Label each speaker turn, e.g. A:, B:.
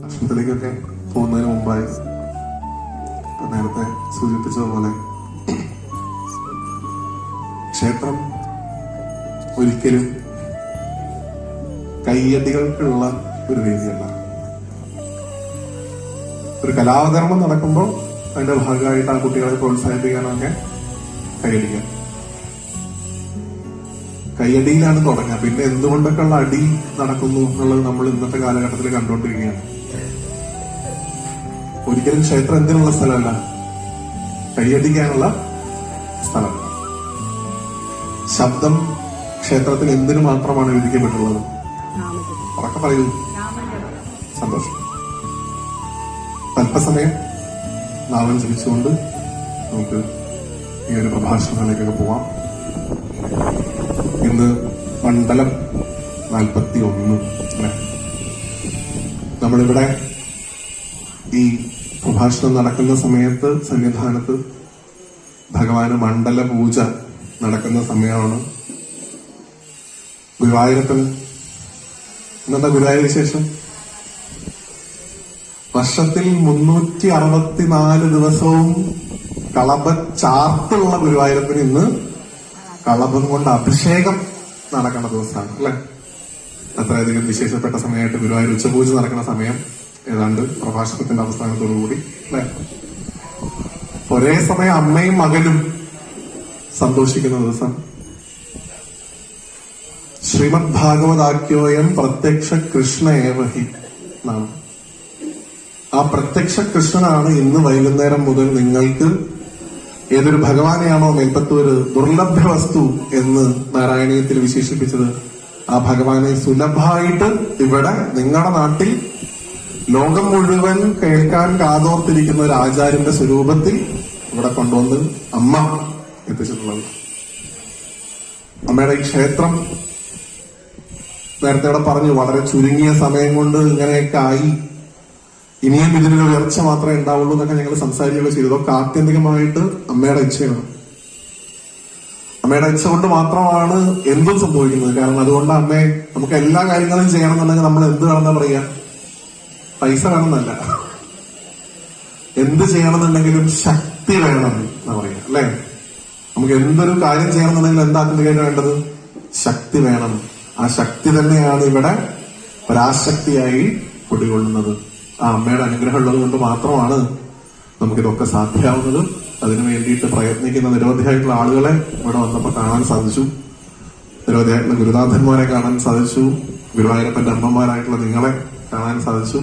A: ഭക്ഷണത്തിലേക്കൊക്കെ പോകുന്നതിന് മുമ്പായി നേരത്തെ സൂചിപ്പിച്ചതുപോലെ ക്ഷേത്രം ഒരിക്കലും കയ്യടികൾക്കുള്ള ഒരു വേദിയല്ല. ഒരു കലാവതരണം നടക്കുമ്പോൾ അതിന്റെ ഭാഗമായിട്ട് ആ കുട്ടികളെ പ്രോത്സാഹിപ്പിക്കാനൊക്കെ കൈയടിക്കാം. കയ്യടിയിലാണ് തുടങ്ങുക. പിന്നെ എന്തുകൊണ്ടൊക്കെ ഉള്ള അടി നടക്കുന്നു എന്നുള്ളത് നമ്മൾ ഇന്നത്തെ കാലഘട്ടത്തിൽ കണ്ടുകൊണ്ടിരിക്കുകയാണ്. ഒരിക്കലും ക്ഷേത്രം എന്തിനുള്ള സ്ഥലമല്ല, കയ്യടിക്കാനുള്ള സ്ഥലം. ശബ്ദം ക്ഷേത്രത്തിൽ എന്തിനു മാത്രമാണ് വിധിക്കപ്പെട്ടുള്ളത്? ഉറക്കെ പറയൂ. സന്തോഷം. അല്പസമയം നാമം ജപിച്ചുകൊണ്ട് നമുക്ക് ഈ ഒരു പ്രഭാഷണത്തിലേക്കൊക്കെ പോവാം. ഇന്ന് മണ്ഡലം 41 അല്ലെ? നമ്മളിവിടെ ഈ പ്രഭാഷണം നടക്കുന്ന സമയത്ത് സന്നിധാനത്ത് ഭഗവാന് മണ്ഡല പൂജ നടക്കുന്ന സമയമാണ്. ഗുരുവായൂരപ്പന് ഇന്നത്തെ ഗുരുവായൂർ വിശേഷം, വർഷത്തിൽ 364 ദിവസവും കളഭ ചാർത്തുള്ള ഗുരുവായൂരപ്പന് ഇന്ന് കളഭം കൊണ്ട് അഭിഷേകം നടക്കുന്ന ദിവസമാണ് അല്ലെ? അത്രയധികം വിശേഷപ്പെട്ട സമയമായിട്ട് ഗുരുവായൂർ ഉച്ചപൂജ നടക്കുന്ന സമയം ഏതാണ്ട് പ്രഭാഷണത്തിന്റെ അവസാനത്തോടുകൂടി അല്ലെ? ഒരേ സമയം അമ്മയും മകനും സന്തോഷിക്കുന്ന ദിവസം. ശ്രീമദ് ഭാഗവതാഖ്യോയം പ്രത്യക്ഷ കൃഷ്ണ ഏവഹി എന്നാണ്. ആ പ്രത്യക്ഷ കൃഷ്ണനാണ് ഇന്ന് വൈകുന്നേരം മുതൽ നിങ്ങൾക്ക് ഏതൊരു ഭഗവാനെയാണോ മേൽപ്പത്തൂര് ദുർലഭ വസ്തു എന്ന് നാരായണീയത്തിൽ വിശേഷിപ്പിച്ചത്, ആ ഭഗവാനെ സുലഭമായിട്ട് ഇവിടെ നിങ്ങളുടെ നാട്ടിൽ ലോകം മുഴുവൻ കേൾക്കാൻ കാതോർത്തിരിക്കുന്ന ഒരു ആചാര്യന്റെ സ്വരൂപത്തിൽ ഇവിടെ കൊണ്ടുവന്ന് അമ്മ എത്തിച്ചിട്ടുള്ളത്. അമ്മയുടെ ഈ ക്ഷേത്രം നേരത്തെ ഇവിടെ പറഞ്ഞു, വളരെ ചുരുങ്ങിയ സമയം കൊണ്ട് ഇങ്ങനെയൊക്കെ ആയി, ഇനിയും ഇതിനൊരു ഉയർച്ച മാത്രമേ ഉണ്ടാവുള്ളൂ എന്നൊക്കെ ഞങ്ങൾ സംസാരിക്കുകയൊക്കെ ചെയ്തു. അതൊക്കെ ആത്യന്തികമായിട്ട് അമ്മയുടെ ഇച്ഛയാണ്. അമ്മയുടെ ഇച്ഛ കൊണ്ട് മാത്രമാണ് എന്തും സംഭവിക്കുന്നത്. കാരണം അതുകൊണ്ട് അമ്മയെ നമുക്ക് എല്ലാ കാര്യങ്ങളും ചെയ്യണമെന്നുണ്ടെങ്കിൽ നമ്മൾ എന്ത് വേണമെന്നാ പറയാ? പൈസ വേണമെന്നല്ല, എന്ത് ചെയ്യണമെന്നുണ്ടെങ്കിലും ശക്തി വേണം എന്നാ പറയാ അല്ലെ? നമുക്ക് എന്തൊരു കാര്യം ചെയ്യണമെന്നുണ്ടെങ്കിൽ എന്താക്കുന്നതിന് വേണ്ടത്? ശക്തി വേണം. ആ ശക്തി തന്നെയാണ് ഇവിടെ പരാശക്തിയായി കുടികൊള്ളുന്നത്. ആ അമ്മയുടെ അനുഗ്രഹം ഉള്ളത് കൊണ്ട് മാത്രമാണ് നമുക്കിതൊക്കെ സാധ്യമാവുന്നത്. അതിനു വേണ്ടിയിട്ട് പ്രയത്നിക്കുന്ന നിരവധിയായിട്ടുള്ള ആളുകളെ ഇവിടെ വന്നപ്പോൾ കാണാൻ സാധിച്ചു. നിരവധിയായിട്ടുള്ള ഗുരുനാഥന്മാരെ കാണാൻ സാധിച്ചു. ഗുരുവായൂരപ്പന്റെ അമ്മമാരായിട്ടുള്ള നിങ്ങളെ കാണാൻ സാധിച്ചു.